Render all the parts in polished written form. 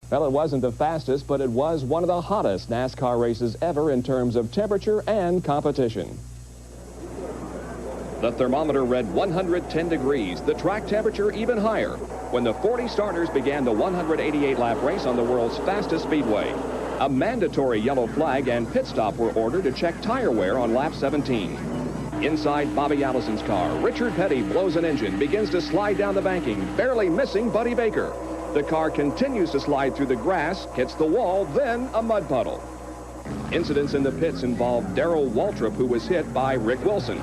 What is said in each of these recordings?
Well, it wasn't the fastest, but it was one of the hottest NASCAR races ever in terms of temperature and competition. The thermometer read 110 degrees, the track temperature even higher, when the 40 starters began the 188-lap race on the world's fastest speedway. A mandatory yellow flag and pit stop were ordered to check tire wear on lap 17. Inside Bobby Allison's car, Richard Petty blows an engine, begins to slide down the banking, barely missing Buddy Baker. The car continues to slide through the grass, hits the wall, then a mud puddle. Incidents in the pits involved Darrell Waltrip, who was hit by Rick Wilson.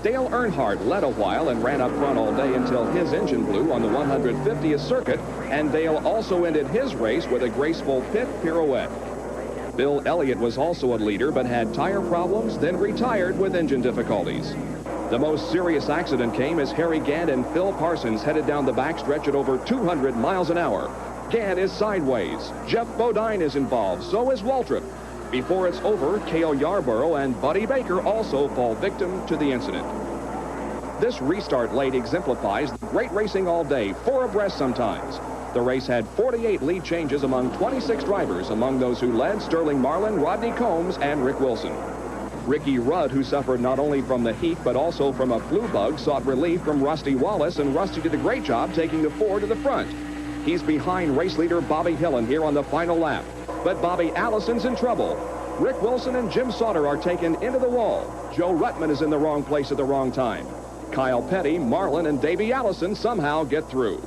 Dale Earnhardt led a while and ran up front all day until his engine blew on the 150th circuit, and Dale also ended his race with a graceful pit pirouette. Bill Elliott was also a leader but had tire problems, then retired with engine difficulties. The most serious accident came as Harry Gant and Phil Parsons headed down the backstretch at over 200 miles an hour. Gant is sideways. Jeff Bodine is involved, so is Waltrip. Before it's over, Cale Yarborough and Buddy Baker also fall victim to the incident. This restart late exemplifies the great racing all day, 4 abreast sometimes. The race had 48 lead changes among 26 drivers. Among those who led, Sterling Marlin, Rodney Combs, and Rick Wilson. Ricky Rudd, who suffered not only from the heat but also from a flu bug, sought relief from Rusty Wallace, and Rusty did a great job taking the 4 to the front. He's behind race leader Bobby Hillin here on the final lap. But Bobby Allison's in trouble. Rick Wilson and Jim Sauter are taken into the wall. Joe Ruttman is in the wrong place at the wrong time. Kyle Petty, Marlin, and Davey Allison somehow get through.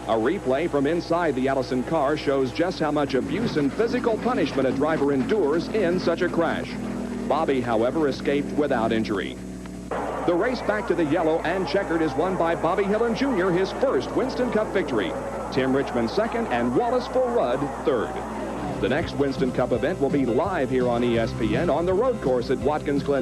A replay from inside the Allison car shows just how much abuse and physical punishment a driver endures in such a crash. Bobby, however, escaped without injury. The race back to the yellow and checkered is won by Bobby Hillin Jr., his first Winston Cup victory. Tim Richmond second and Wallace for Rudd third. The next Winston Cup event will be live here on ESPN on the road course at Watkins Glen.